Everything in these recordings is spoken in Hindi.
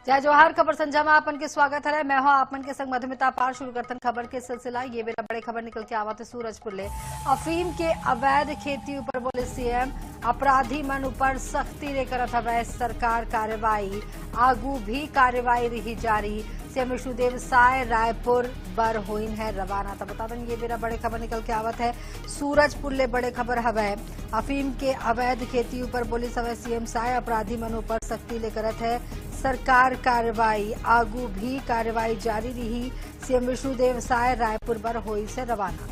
जय जवाहर खबर संजय में आपन के स्वागत है। मैं हूं आपन के संग मधुमिता पार। शुरू करतन खबर के सिलसिला। ये मेरा बड़े खबर निकल के आवत है सूरजपुर ले। अफीम के अवैध खेती ऊपर बोले सीएम, अपराधी मन ऊपर सख्ती ले करत हवै सरकार कार्रवाई, आगू भी कार्रवाई रही जारी। सीएम विष्णुदेव साय रायपुर बर होइन है रवाना। तो बता दें ये मेरा बड़े खबर निकल के आवत है सूरजपुर ले। बड़े खबर हवै अफीम के अवैध खेती ऊपर बोली हवै सीएम साय, अपराधी मन ऊपर सख्ती ले करत है सरकार कार्रवाई, आगू भी कार्रवाई जारी रही। सीएम विष्णुदेव साय रायपुर बर होई से रवाना।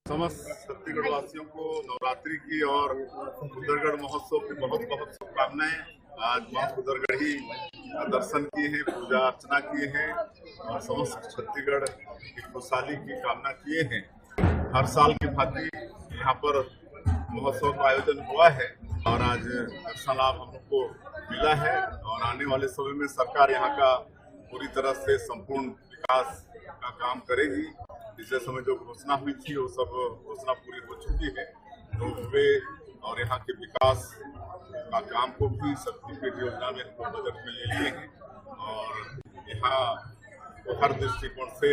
समस्त छत्तीसगढ़ वासियों को नवरात्रि की और खुदरगढ़ महोत्सव की बहुत बहुत शुभकामनाएं। आज मां खुदरगढ़ी दर्शन किए हैं, पूजा अर्चना किए हैं और समस्त छत्तीसगढ़ की खुशहाली की कामना किए हैं। हर साल की भांति यहाँ पर महोत्सव का आयोजन हुआ है और आज दर्शन लाभ हम लोग को मिला है और आने वाले समय में सरकार यहाँ का पूरी तरह से संपूर्ण विकास का काम करेगी। पिछले समय जो घोषणा हुई थी वो सब घोषणा पूरी हो चुकी है। रोपवे और यहाँ के विकास का काम को भी सर्टिफिकेट योजना में बजट में ले लिए हैं और यहाँ को हर दृष्टिकोण से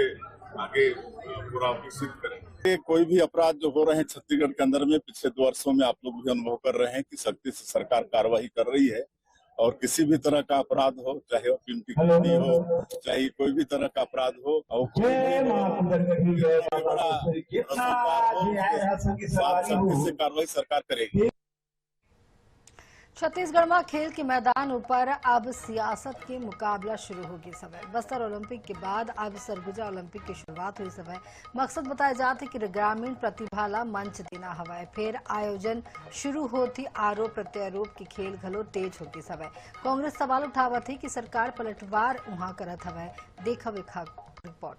आगे पूरा विकसित करें। कोई भी अपराध जो हो रहे हैं छत्तीसगढ़ के अंदर में पिछले 2 वर्षों में आप लोग भी अनुभव कर रहे हैं कि सख्ती से सरकार कार्रवाई कर रही है और किसी भी तरह का अपराध हो, चाहे अफीम की खेती हो, चाहे कोई भी तरह का अपराध हो और सख्ती से कार्रवाई सरकार करेगी। छत्तीसगढ़ में खेल के मैदान ऊपर अब सियासत के मुकाबला शुरू होगी समय। बस्तर ओलंपिक के बाद अब सरगुजा ओलंपिक की शुरुआत हुई समय। मकसद बताया जाता है कि ग्रामीण प्रतिभा ला मंच देना हवाए। फिर आयोजन शुरू होती आरोप प्रत्यारोप की खेल घलो तेज होती समय। कांग्रेस सवाल उठावत है कि सरकार पलटवार वहां करत हवाए। देखा वेखा रिपोर्ट।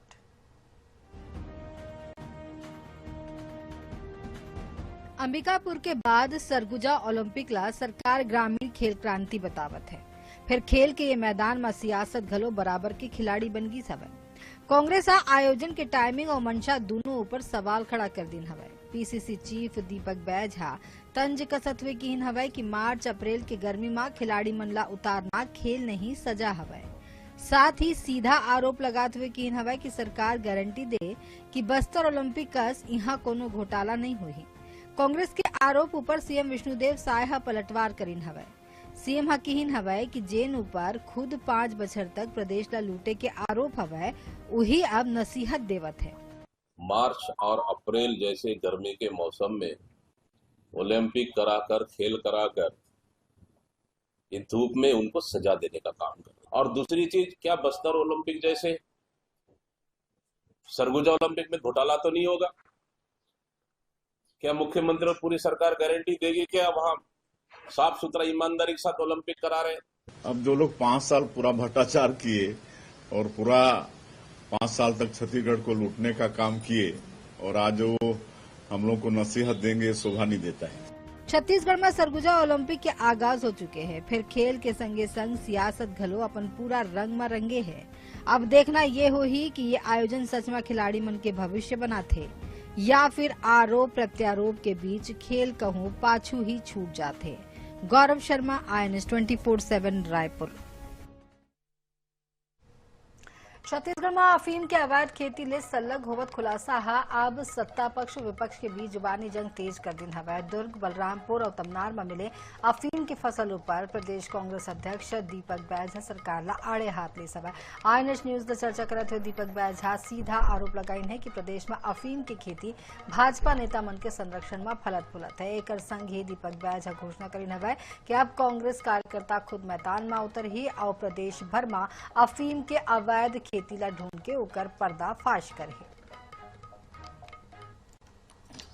अंबिकापुर के बाद सरगुजा ओलंपिक ला सरकार ग्रामीण खेल क्रांति बतावत है। फिर खेल के ये मैदान में सियासत घलो बराबर के खिलाड़ी बन गई हवै। कांग्रेस आयोजन के टाइमिंग और मंशा दोनों ऊपर सवाल खड़ा कर दिन हवै। पीसीसी चीफ दीपक बैज हा तंज कसत हुए की हवै कि मार्च अप्रैल के गर्मी में खिलाड़ी मन ला उतारना खेल नहीं सजा हवै। साथ ही सीधा आरोप लगाते हुए की हवै कि सरकार गारंटी दे कि बस्तर ओलंपिक कस यहाँ कोनो घोटाला नहीं हुई। कांग्रेस के आरोप ऊपर सीएम विष्णुदेव साय हा पलटवार करीन हवै। सीएम हा कहीन हवै कि जेन ऊपर खुद 5 बछर तक प्रदेश ला लूटे के आरोप हवै वही अब नसीहत देवत है। मार्च और अप्रैल जैसे गर्मी के मौसम में ओलंपिक कराकर खेल कराकर इस धूप में उनको सजा देने का काम कर। और दूसरी चीज, क्या बस्तर ओलंपिक जैसे सरगुजा ओलंपिक में घोटाला तो नहीं होगा? क्या मुख्यमंत्री और पूरी सरकार गारंटी देगी कि अब हम साफ सुथरा ईमानदारी के साथ ओलंपिक करा रहे हैं? अब जो लोग 5 साल पूरा भ्रष्टाचार किए और पूरा 5 साल तक छत्तीसगढ़ को लूटने का काम किए और आज वो हम लोग को नसीहत देंगे, शोभा नहीं देता है। छत्तीसगढ़ में सरगुजा ओलंपिक के आगाज हो चुके हैं। फिर खेल के संगे संग सियासत घलो अपन पूरा रंग में रंगे है। अब देखना ये हो ही कि ये आयोजन सच में खिलाड़ी मन के भविष्य बनाते या फिर आरोप प्रत्यारोप के बीच खेल कहूं पाछू ही छूट जाते। गौरव शर्मा, INS 24/7 रायपुर। छत्तीसगढ़ में अफीम के अवैध खेती ले सल्लग होवत खुलासा हा अब सत्ता पक्ष विपक्ष के बीच जुबानी जंग तेज कर दिन हवै। दुर्ग, बलरामपुर और तमनार में मिले अफीम के फसल ऊपर प्रदेश कांग्रेस अध्यक्ष दीपक बैज सरकार ला आड़े हाथ ले सवै। INS न्यूज द चर्चा करते हुए दीपक बैज सीधा आरोप लगाइन है कि प्रदेश में अफीम की खेती भाजपा नेता मन के संरक्षण में फलत फुलत है। एक संग ही दीपक बैज घोषणा करीन हवै कि अब कांग्रेस कार्यकर्ता खुद मैदान में उतर ही और प्रदेश भर में अफीम के अवैध खेती ला ढूंढ के ओकर पर्दाफाश करे।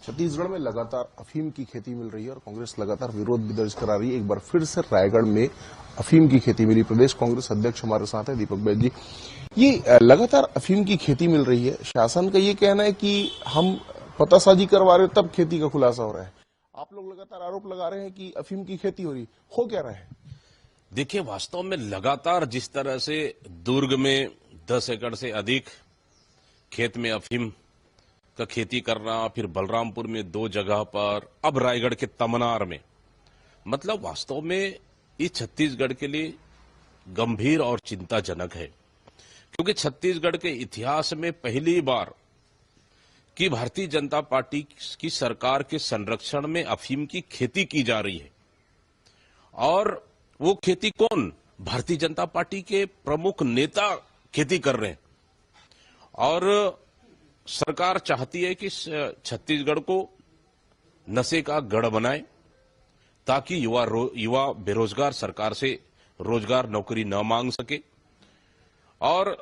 छत्तीसगढ़ में लगातार अफीम की खेती मिल रही है और कांग्रेस लगातार विरोध भी दर्ज करा रही है। एक बार फिर से रायगढ़ में अफीम की खेती मिली। प्रदेश कांग्रेस अध्यक्ष हमारे साथ है दीपक बैज जी। ये लगातार अफीम की खेती मिल रही है, शासन का ये कहना है कि हम पतासाजी करवा रहे तब खेती का खुलासा हो रहा है। आप लोग लगातार आरोप लगा रहे हैं कि अफीम की खेती हो रही, हो क्या रहा है? देखिए, वास्तव में लगातार जिस तरह से दुर्ग में 10 एकड़ से अधिक खेत में अफीम का खेती करना, फिर बलरामपुर में 2 जगह पर, अब रायगढ़ के तमनार में, मतलब वास्तव में ये छत्तीसगढ़ के लिए गंभीर और चिंताजनक है, क्योंकि छत्तीसगढ़ के इतिहास में पहली बार कि भारतीय जनता पार्टी की सरकार के संरक्षण में अफीम की खेती की जा रही है। और वो खेती कौन? भारतीय जनता पार्टी के प्रमुख नेता खेती कर रहे हैं। और सरकार चाहती है कि छत्तीसगढ़ को नशे का गढ़ बनाए, ताकि युवा बेरोजगार सरकार से रोजगार नौकरी न मांग सके। और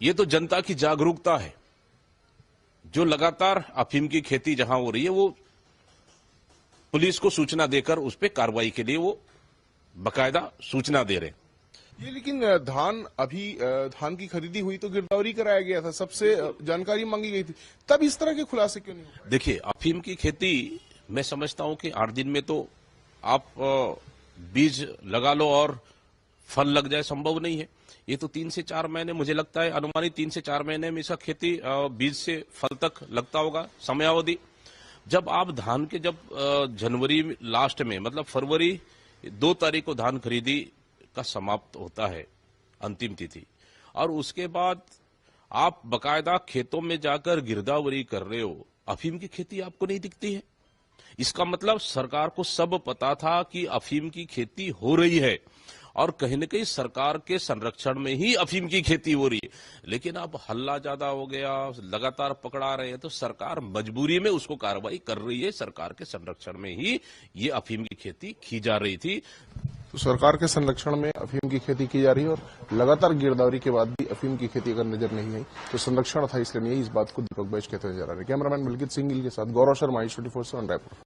ये तो जनता की जागरूकता है, जो लगातार अफीम की खेती जहां हो रही है, वो पुलिस को सूचना देकर उस पर कार्रवाई के लिए वो बकायदा सूचना दे रहे हैं। ये लेकिन धान की खरीदी हुई तो गिरदावरी कराया गया था, सबसे जानकारी मांगी गई थी, तब इस तरह के खुलासे क्यों नहीं हुए? देखिए, अफीम की खेती मैं समझता हूं कि 8 दिन में तो आप बीज लगा लो और फल लग जाए, संभव नहीं है। ये तो 3 से 4 महीने, मुझे लगता है अनुमानित 3 से 4 महीने में इसका खेती बीज से फल तक लगता होगा समयावधि। जब आप धान के जनवरी लास्ट में, मतलब फरवरी 2 तारीख को धान खरीदी का समाप्त होता है अंतिम तिथि, और उसके बाद आप बकायदा खेतों में जाकर गिरदावरी कर रहे हो, अफीम की खेती आपको नहीं दिखती है। इसका मतलब सरकार को सब पता था कि अफीम की खेती हो रही है, और कहीं न कहीं सरकार के संरक्षण में ही अफीम की खेती हो रही है। लेकिन अब हल्ला ज्यादा हो गया, लगातार पकड़ा रहे हैं, तो सरकार मजबूरी में उसको कार्रवाई कर रही है। सरकार के संरक्षण में ही ये अफीम की खेती की जा रही थी। तो सरकार के संरक्षण में अफीम की खेती की जा रही है, और लगातार गिरदावरी के बाद भी अफीम की खेती अगर नजर नहीं आई तो संरक्षण था, इसलिए नहीं। इस बात को दीपक बैज कहते नजर आ रहे हैं। कैमरामैन मलकित सिंह गिल के साथ गौरव शर्मा, i24 रायपुर।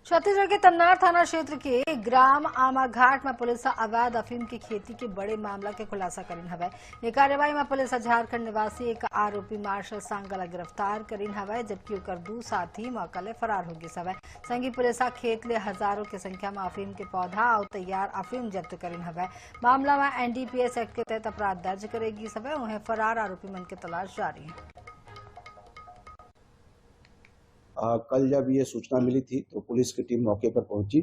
छत्तीसगढ़ के तमनार थाना क्षेत्र के ग्राम आमाघाट में पुलिस अवैध अफीम की खेती के बड़े मामला के खुलासा करीन हवै। ये कार्यवाही में पुलिस झारखंड निवासी एक आरोपी मार्शल सांगला गिरफ्तार करीन हवै, जबकि ओकर 2 साथी मौका ले फरार हो गिस हवै। संगी पुलिस खेत ले हजारों की संख्या में अफीम के पौधा और तैयार अफीम जब्त करीन हवै। मामला में एनडीपीएस एक्ट के तहत अपराध दर्ज करेगी हवै। उन्हें फरार आरोपी मन की तलाश जारी है। कल जब ये सूचना मिली थी तो पुलिस की टीम मौके पर पहुंची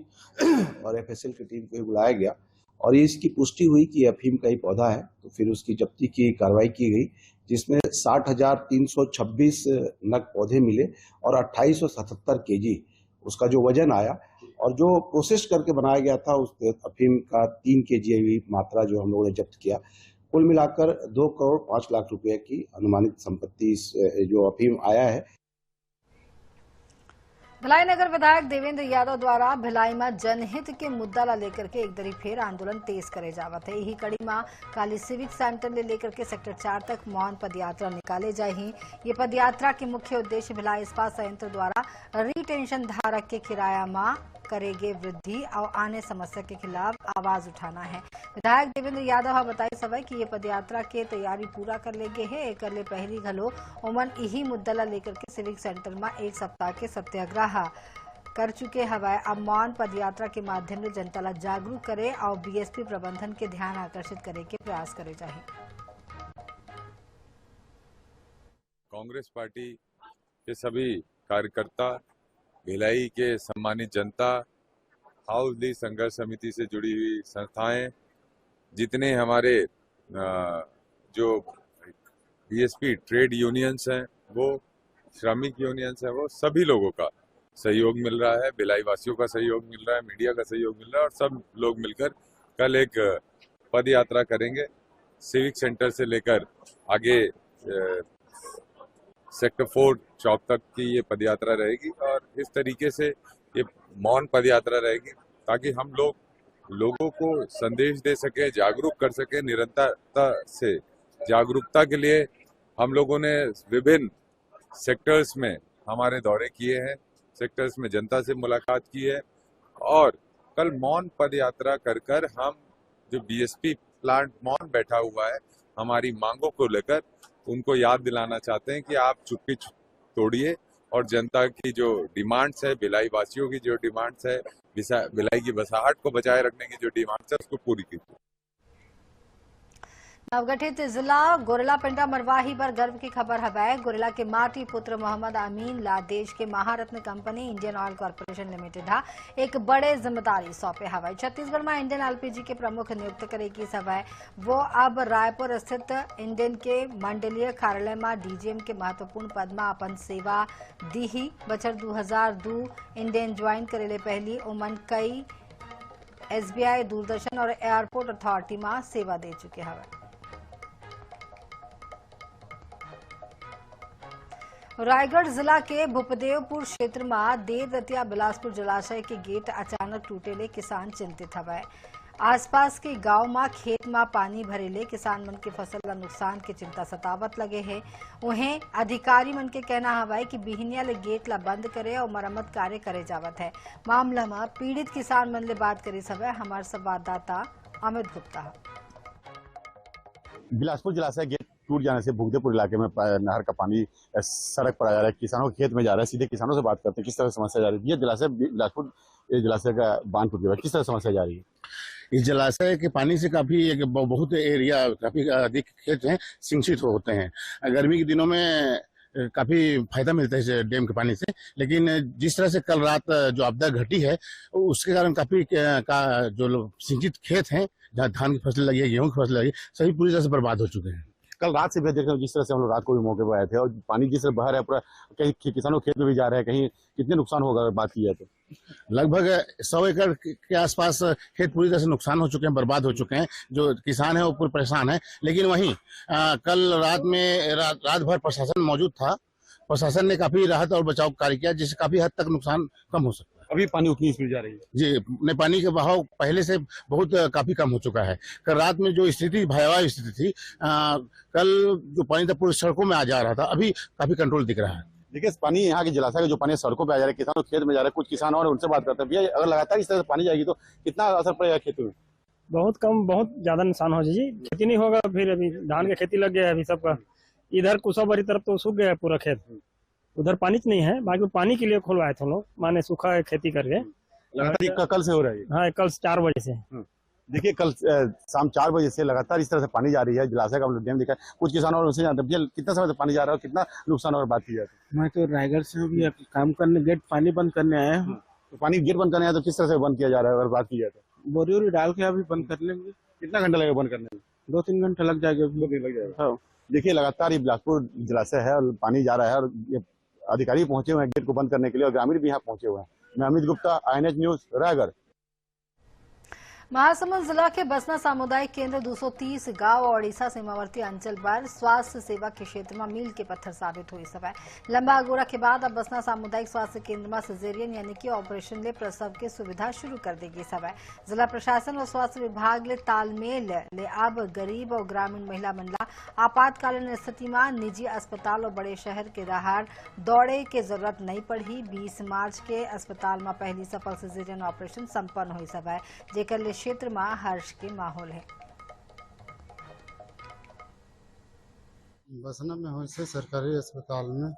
और एफएसएल की टीम को बुलाया गया, और ये इसकी पुष्टि हुई कि अफीम का ही पौधा है। तो फिर उसकी जब्ती की कार्रवाई की गई, जिसमें 60,326 नग पौधे मिले और 2877 केजी उसका जो वजन आया, और जो प्रोसेस करके बनाया गया था उस अफीम का 3 केजी मात्रा जो हम लोगों ने जब्त किया। कुल मिलाकर 2 करोड़ 5 लाख रुपए की अनुमानित संपत्ति जो अफीम आया है। भिलाई नगर विधायक देवेंद्र यादव द्वारा भिलाई में जनहित के मुद्दा ला लेकर के एक दरी फेर आंदोलन तेज करे जावत है। यही कड़ी में काली सिविक सेंटर ले लेकर के सेक्टर 4 तक मौन पदयात्रा निकाले जाही। ये पदयात्रा के मुख्य उद्देश्य भिलाई इस्पात संयंत्र द्वारा रिटेंशन धारक के किराया में करेगे वृद्धि और आने समस्या के खिलाफ आवाज उठाना है। विधायक देवेंद्र यादव बताई सवै कि ये पदयात्रा के तैयारी पूरा कर लेगे है। एक ले पहली घलो ओमन यही मुद्दा ला लेकर के सिविक सेंटर में 1 सप्ताह के सत्याग्रह कर चुके हवाए। अब मौन पदयात्रा के माध्यम से जनता ला जागरूक करे और बीएसपी प्रबंधन के ध्यान आकर्षित करे के प्रयास करे चाहिए। कांग्रेस पार्टी के सभी कार्यकर्ता, भिलाई के सम्मानित जनता, हाउसली संघर्ष समिति से जुड़ी हुई संस्थाएं, जितने हमारे जो बीएसपी ट्रेड यूनियंस हैं, वो श्रमिक यूनियंस हैं, वो सभी लोगों का सहयोग मिल रहा है। भिलाई वासियों का सहयोग मिल रहा है, मीडिया का सहयोग मिल रहा है, और सब लोग मिलकर कल एक पद यात्रा करेंगे। सिविक सेंटर से लेकर आगे सेक्टर 4 चौक तक की ये पदयात्रा रहेगी, और इस तरीके से ये मौन पदयात्रा रहेगी ताकि हम लोगों को संदेश दे सके, जागरूक कर सके। निरंतरता से जागरूकता के लिए हम लोगों ने विभिन्न सेक्टर्स में हमारे दौरे किए हैं, सेक्टर्स में जनता से मुलाकात की है, और कल मौन पदयात्रा कर हम जो बीएसपी प्लांट मौन बैठा हुआ है, हमारी मांगों को लेकर उनको याद दिलाना चाहते हैं कि आप चुप्पी तोड़िए और जनता की जो डिमांड्स है, भिलाई वासियों की जो डिमांड्स है, भिलाई की बसाहट को बचाए रखने की जो डिमांड्स है, उसको पूरी कीजिए। नवगठित जिला गोरेला पिंडा मरवाही पर गर्व की खबर है। गोरेला के माटी पुत्र मोहम्मद अमीन ला देश के महारत्न company Indian Oil Corporation Limited हा एक बड़े जिम्मेदारी सौंपे हवाई। छत्तीसगढ़ में इंडियन एलपीजी के प्रमुख नियुक्त करेगी सवय वो अब रायपुर स्थित इंडियन के मंडलीय कार्यालय में डीजीएम के महत्वपूर्ण पद में अपन सेवा दी ही। बछर 2002 इंडियन ज्वाइन करेले पहली उमन कई एसबीआई, दूरदर्शन और एयरपोर्ट अथॉरिटी में सेवा दे चुके हवे। रायगढ़ जिला के भूपदेवपुर क्षेत्र में देर रतिया बिलासपुर जलाशय के गेट अचानक टूटेले किसान चिंतित हवे। आसपास के गांव में खेत में पानी भरेले किसान मन के फसल का नुकसान की चिंता सतावत लगे है। उन्हें अधिकारी मन के कहना हवाई कि बिहनिया ले गेट ला बंद करे और मरम्मत कार्य करे जावत है। मामला में पीड़ित किसान मन ले बात करी सवै हमारे संवाददाता अमित गुप्ता। बिलासपुर जलाशय गेट टूट जाने से भूपदेवपुर इलाके में नहर का पानी सड़क पर आ जा रहा है, किसानों के खेत में जा रहा है। सीधे किसानों से बात करते हैं किस तरह समस्या जा रही है। ये जलाशय बिलासपुर जलाशय का बांध टूट गया, किस तरह समस्या जा रही है? इस जलाशय के पानी से काफी बहुत एरिया काफी अधिक खेत हैं सिंचित होते हैं। गर्मी के दिनों में काफी फायदा मिलता है इस डैम के पानी से, लेकिन जिस तरह से कल रात जो आपदा घटी है उसके कारण काफी जो सिंचित खेत हैं जहाँ धान की फसल लगी है, गेहूं की फसल लगी है, सभी पूरी तरह से बर्बाद हो चुके हैं। कल रात से भी देख रहे हो जिस तरह से हम लोग रात को भी मौके पर आए थे और पानी जिस तरह बह रहा है पूरा, कहीं किसानों खेत में भी जा रहे हैं, कहीं कितने नुकसान होगा अगर बात की जाए तो? लगभग 100 एकड़ के आसपास खेत पूरी तरह से नुकसान हो चुके हैं, बर्बाद हो चुके हैं। जो किसान है वो पूरे परेशान है। लेकिन वहीं कल रात भर प्रशासन मौजूद था। प्रशासन ने काफी राहत और बचाव कार्य किया जिससे काफी हद तक नुकसान कम हो सकता है। अभी पानी उतनी स्पीड जा रही है जी, पानी का बहाव पहले से बहुत काफी कम हो चुका है। कल रात में जो स्थिति भयावह स्थिति थी, कल जो पानी था पूरी सड़कों में आ जा रहा था, अभी काफी कंट्रोल दिख रहा है। देखिए पानी यहाँ के जलाशय का जो पानी सड़कों पे आ जा रहा है, किसानों खेत में जा रहा है। कुछ किसान और उनसे बात करते हैं, भैया अगर लगातार इस तरह से पानी जाएगी तो कितना असर पड़ेगा खेतों में? बहुत कम, बहुत ज्यादा नुकसान हो जाएगी। खेती नहीं होगा, फिर अभी धान की खेती लग गया है अभी सबका। इधर कुशाबारी तरफ तो सूख गया है पूरा खेत, उधर पानी नहीं है। बाकी पानी के लिए खुलवाए थे लोग, माने सूखा है खेती करके। लगातार कल से हो रहा है? हाँ, कल 4 बजे से। देखिए कल शाम 4 बजे से लगातार इस तरह से पानी जा रही है। जलाशय का हम लोग डैम देखा है। कुछ किसानों और उनसे जानते हैं कितना समय से पानी जा रहा है और कितना नुकसान और बात की जाती है? मैं तो रायगढ़ से भी काम करने गेट पानी बंद करने आया हूँ। तो पानी गेट बंद करने आया तो किस तरह से बंद किया जा रहा है अगर बात की जाए तो? बोरी डाल के अभी बंद कर लेंगे। कितना घंटा लगेगा बंद करने में? 2-3 घंटा लग जाएगा। 2 दिन लग जाएगा। हाँ। देखिए लगातार ये बिलासपुर जलाशय है और पानी जा रहा है और ये अधिकारी पहुंचे हुए हैं गेट को बंद करने के लिए और ग्रामीण भी यहाँ पहुंचे हुए हैं। मैं अमित गुप्ता, INH न्यूज, रायगढ़। महासमुंद जिला के बसना सामुदायिक केंद्र 230 गांव और ओडिशा सीमावर्ती अंचल पर स्वास्थ्य सेवा के क्षेत्र में मील के पत्थर साबित हुई सवै। लंबा अगोरा के बाद अब बसना सामुदायिक स्वास्थ्य केंद्र में सिजेरियन यानी कि ऑपरेशन ले प्रसव की सुविधा शुरू कर देगी सवै। जिला प्रशासन और स्वास्थ्य विभाग ले तालमेल ले अब गरीब और ग्रामीण महिला मंडला आपातकालीन स्थिति में निजी अस्पताल और बड़े शहर के राहर दौड़े के जरूरत नहीं पड़ी। 20 मार्च के अस्पताल में पहली सफल सिजेरियन ऑपरेशन संपन्न हुई सवै, जेकर क्षेत्र में हर्ष के माहौल है। बसना में हो से सरकारी अस्पताल में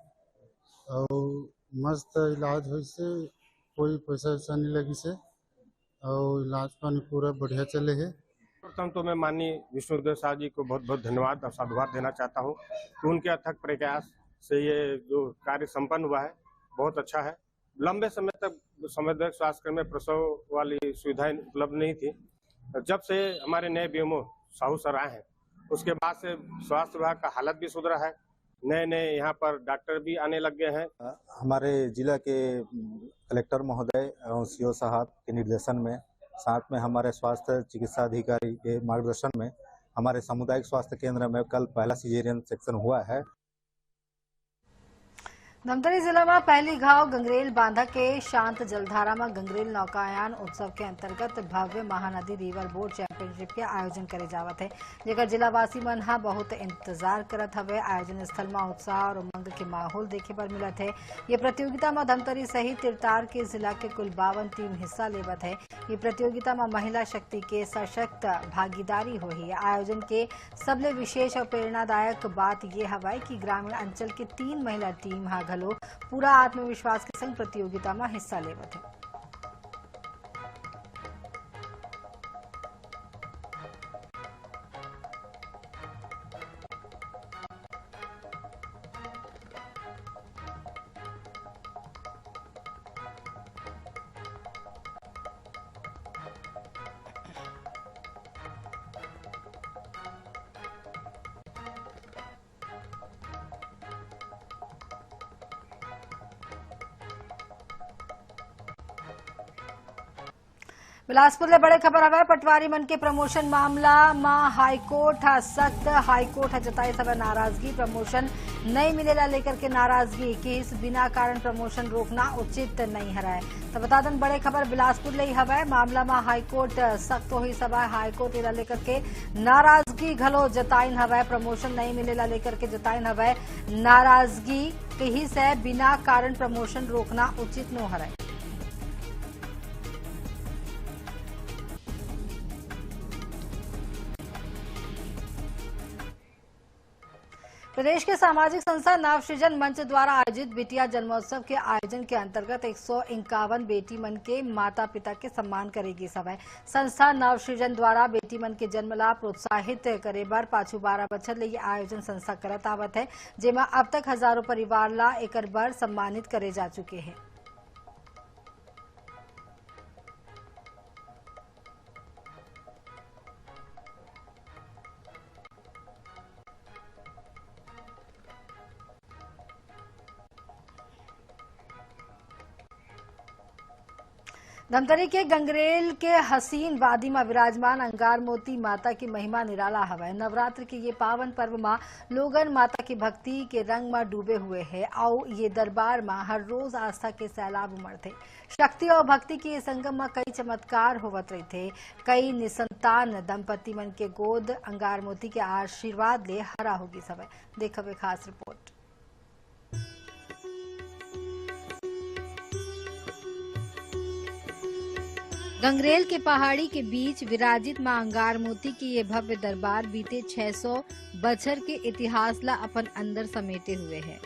और मस्त इलाज हो से, कोई पैसा वैसा नहीं लगी से और इलाज पानी पूरा बढ़िया चले है। प्रथम तो मैं माननीय विष्णुदेव साहब जी को बहुत बहुत धन्यवाद और साधुवाद देना चाहता हूँ कि उनके अथक प्रयास से ये जो कार्य संपन्न हुआ है बहुत अच्छा है। लंबे समय तक सामुदायिक स्वास्थ्य केंद्र में प्रसव वाली सुविधाएं उपलब्ध नहीं थी। जब से हमारे नए बीएमओ साहू सर आए हैं उसके बाद से स्वास्थ्य विभाग का हालत भी सुधरा है। नए यहाँ पर डॉक्टर भी आने लग गए हैं। हमारे जिला के कलेक्टर महोदय एवं सीओ साहब के निर्देशन में, साथ में हमारे स्वास्थ्य चिकित्सा अधिकारी के मार्गदर्शन में हमारे सामुदायिक स्वास्थ्य केंद्र में कल पहला सिजेरियन सेक्शन हुआ है। धमतरी जिला में पहली घाव गंगरेल बांधा के शांत जलधारा में गंगरेल नौकायान उत्सव के अंतर्गत भव्य महानदी रिवर बोट चैंपियनशिप के आयोजन करे जावत है, जेकर जिलावासी मन हा बहुत इंतजार करत हवे। आयोजन स्थल में उत्साह और उमंग के माहौल देखे पर मिलत है। ये प्रतियोगिता में धमतरी सहित तिरतार के जिला के कुल 52 टीम हिस्सा लेवत है। ये प्रतियोगिता में महिला शक्ति के सशक्त भागीदारी होही। आयोजन के सबले विशेष और प्रेरणादायक बात ये हवाई कि ग्रामीण अंचल के 3 महिला टीम हा घलो पूरा आत्मविश्वास के संग प्रतियोगिता में हिस्सा लेवत है। बिलासपुर ले बड़े खबर हवे पटवारी मन के प्रमोशन मामला में हाईकोर्ट सख्त हाईकोर्ट जताई सब नाराजगी प्रमोशन नहीं मिलेला लेकर के नाराजगी केस बिना कारण प्रमोशन रोकना उचित नहीं हराए। तो बता दें बड़े खबर बिलासपुर ले हवे मामला में हाईकोर्ट सख्त हुई सब हाईकोर्ट एला लेकर के नाराजगी घलो जताइन हवे प्रमोशन नहीं मिलेला लेकर के जताइन हवे नाराजगी कही से बिना कारण प्रमोशन रोकना उचित न हराए। प्रदेश के सामाजिक संस्था नवसृजन मंच द्वारा आयोजित बिटिया जन्मोत्सव के आयोजन के अंतर्गत 151 बेटी मन के माता पिता के सम्मान करेगी सभा। संस्था नवसृजन द्वारा बेटी मन के जन्म ला प्रोत्साहित करे बर पाछू 12 बछर ले आयोजन संस्था करत आवत है, जेमा अब तक हजारों परिवार ला एकर बर सम्मानित करे जा चुके हैं। धमतरी के गंगरेल के हसीन वादी में विराजमान अंगार मोती माता की महिमा निराला हवा। नवरात्र के ये पावन पर्व में लोगन माता की भक्ति के रंग में डूबे हुए हैं और ये दरबार में हर रोज आस्था के सैलाब उमड़ते। शक्ति और भक्ति के संगम में कई चमत्कार होवत रहे थे। कई निसंतान दंपति मन के गोद अंगार मोती के आशीर्वाद ले हरा होगी सब। देखो खास रिपोर्ट। गंगरेल के पहाड़ी के बीच विराजित मां अंगार मोती की ये भव्य दरबार बीते 600 बछर के इतिहास ला अपन अंदर समेटे हुए है।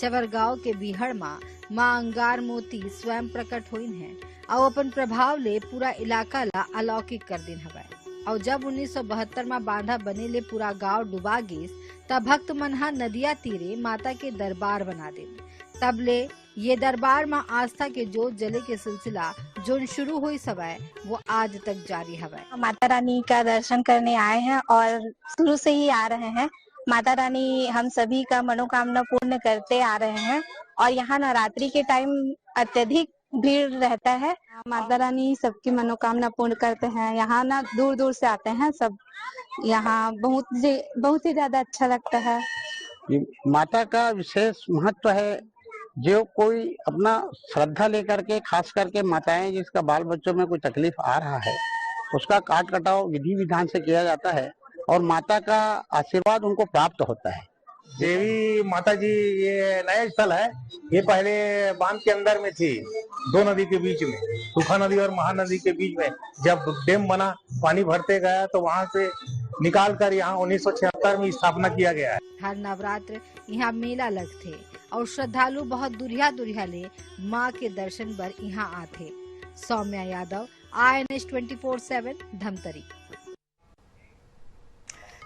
चवरगांव के बीहड़ मां अंगार मोती स्वयं प्रकट हुईन है और अपन प्रभाव ले पूरा इलाका ला अलौकिक कर दिन हवे। और जब 1972 में बांधा बने ले पूरा गांव डुबा गिस तब भक्त मनहा नदिया तीरे माता के दरबार बना दे। तब ले ये दरबार में आस्था के जोत जले के सिलसिला जो शुरू हुई सवाए वो आज तक जारी है। माता रानी का दर्शन करने आए हैं और शुरू से ही आ रहे हैं। माता रानी हम सभी का मनोकामना पूर्ण करते आ रहे हैं और यहाँ नवरात्रि के टाइम अत्यधिक भीड़ रहता है। माता रानी सबकी मनोकामना पूर्ण करते हैं। यहाँ ना दूर दूर से आते हैं सब। यहाँ बहुत ही ज्यादा अच्छा लगता है। माता का विशेष महत्व है। जो कोई अपना श्रद्धा लेकर के खास करके माताएं जिसका बाल बच्चों में कोई तकलीफ आ रहा है उसका काट कटाव विधि विधान से किया जाता है और माता का आशीर्वाद उनको प्राप्त होता है। देवी माता जी ये नया स्थल है। ये पहले बांध के अंदर में थी, दो नदी के बीच में, सूखा नदी और महानदी के बीच में। जब डैम बना पानी भरते गया तो वहाँ से निकाल कर यहाँ 1976 में स्थापना किया गया है। हर नवरात्र यहाँ मेला लगते और श्रद्धालु बहुत दुरिया दुरिया ले माँ के दर्शन बर यहाँ आते। सौम्या यादव, INS 24/7 धमतरी।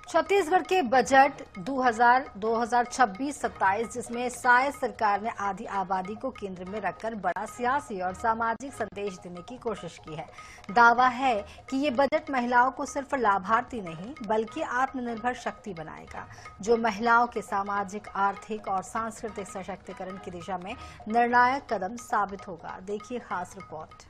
छत्तीसगढ़ के बजट 2026-27 जिसमें शायद सरकार ने आधी आबादी को केंद्र में रखकर बड़ा सियासी और सामाजिक संदेश देने की कोशिश की है। दावा है कि ये बजट महिलाओं को सिर्फ लाभार्थी नहीं बल्कि आत्मनिर्भर शक्ति बनाएगा, जो महिलाओं के सामाजिक, आर्थिक और सांस्कृतिक सशक्तिकरण की दिशा में निर्णायक कदम साबित होगा। देखिए खास रिपोर्ट।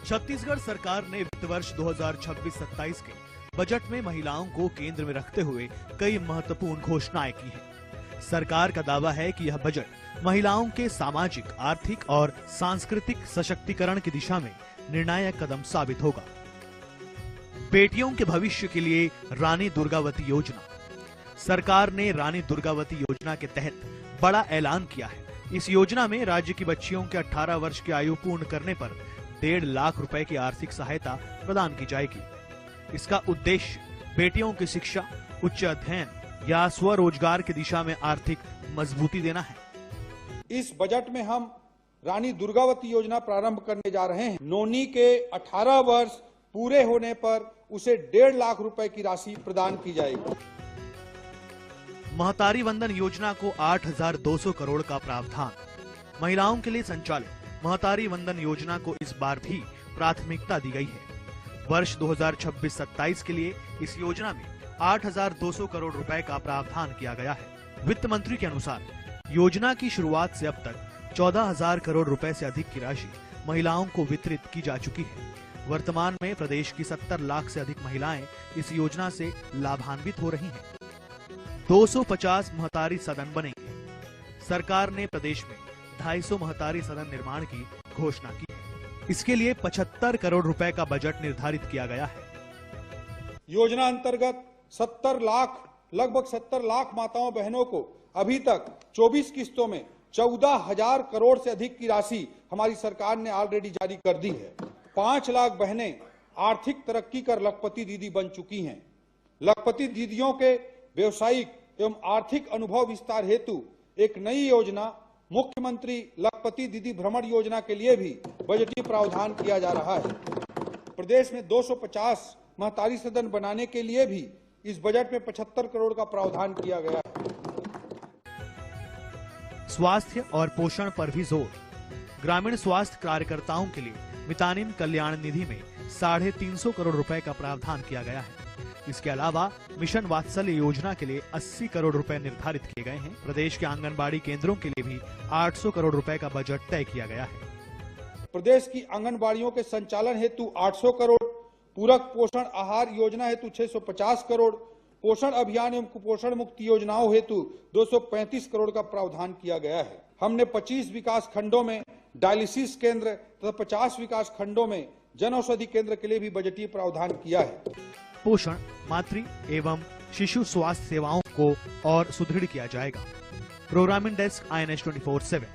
छत्तीसगढ़ सरकार ने वित्त वर्ष 2026-27 के बजट में महिलाओं को केंद्र में रखते हुए कई महत्वपूर्ण घोषणाएं की हैं। सरकार का दावा है कि यह बजट महिलाओं के सामाजिक, आर्थिक और सांस्कृतिक सशक्तिकरण की दिशा में निर्णायक कदम साबित होगा। बेटियों के भविष्य के लिए रानी दुर्गावती योजना। सरकार ने रानी दुर्गावती योजना के तहत बड़ा ऐलान किया है। इस योजना में राज्य की बच्चियों के 18 वर्ष की आयु पूर्ण करने पर 1.5 लाख रुपए की आर्थिक सहायता प्रदान की जाएगी। इसका उद्देश्य बेटियों की शिक्षा, उच्च अध्ययन या स्वरोजगार की दिशा में आर्थिक मजबूती देना है। इस बजट में हम रानी दुर्गावती योजना प्रारंभ करने जा रहे हैं। नोनी के 18 वर्ष पूरे होने पर उसे 1.5 लाख रुपए की राशि प्रदान की जाएगी। महतारी वंदन योजना को 8,200 करोड़ का प्रावधान। महिलाओं के लिए संचालित महतारी वंदन योजना को इस बार भी प्राथमिकता दी गई है। वर्ष 2026-27 के लिए इस योजना में 8,200 करोड़ रुपए का प्रावधान किया गया है। वित्त मंत्री के अनुसार योजना की शुरुआत से अब तक 14,000 करोड़ रुपए से अधिक की राशि महिलाओं को वितरित की जा चुकी है। वर्तमान में प्रदेश की 70 लाख से अधिक महिलाएं इस योजना से लाभान्वित हो रही हैं। 250 महतारी सदन बनेंगे। सरकार ने प्रदेश में 250 महतारी सदन निर्माण की घोषणा की है। इसके लिए 75 करोड़ रुपए का बजट निर्धारित किया गया है। योजना अंतर्गत लगभग 70 लाख माताओं बहनों को अभी तक 24 किस्तों में 14,000 करोड़ से अधिक की राशि हमारी सरकार ने ऑलरेडी जारी कर दी है। 5 लाख बहनें आर्थिक तरक्की कर लखपति दीदी बन चुकी हैं। लखपति दीदियों के व्यवसायिक एवं आर्थिक अनुभव विस्तार हेतु एक नई योजना मुख्यमंत्री लखपति दीदी भ्रमण योजना के लिए भी बजटीय प्रावधान किया जा रहा है। प्रदेश में 250 महतारी सदन बनाने के लिए भी इस बजट में 75 करोड़ का प्रावधान किया गया है। स्वास्थ्य और पोषण पर भी जोर। ग्रामीण स्वास्थ्य कार्यकर्ताओं के लिए मितानिन कल्याण निधि में 350 करोड़ रुपए का प्रावधान किया गया है। इसके अलावा मिशन वात्सल्य योजना के लिए 80 करोड़ रुपए निर्धारित किए गए हैं। प्रदेश के आंगनबाड़ी केंद्रों के लिए भी 800 करोड़ रुपए का बजट तय किया गया है। प्रदेश की आंगनबाड़ियों के संचालन हेतु 800 करोड़, पूरक पोषण आहार योजना हेतु 650 करोड़, पोषण अभियान एवं कुपोषण मुक्ति योजनाओं हेतु 235 करोड़ का प्रावधान किया गया है। हमने 25 विकास खंडों में डायलिसिस केंद्र तथा 50 विकास खंडों में जन औषधि केंद्र के लिए भी बजटीय प्रावधान किया है। पोषण, मातृ एवं शिशु स्वास्थ्य सेवाओं को और सुदृढ़ किया जाएगा। Programming desk INS 24/7।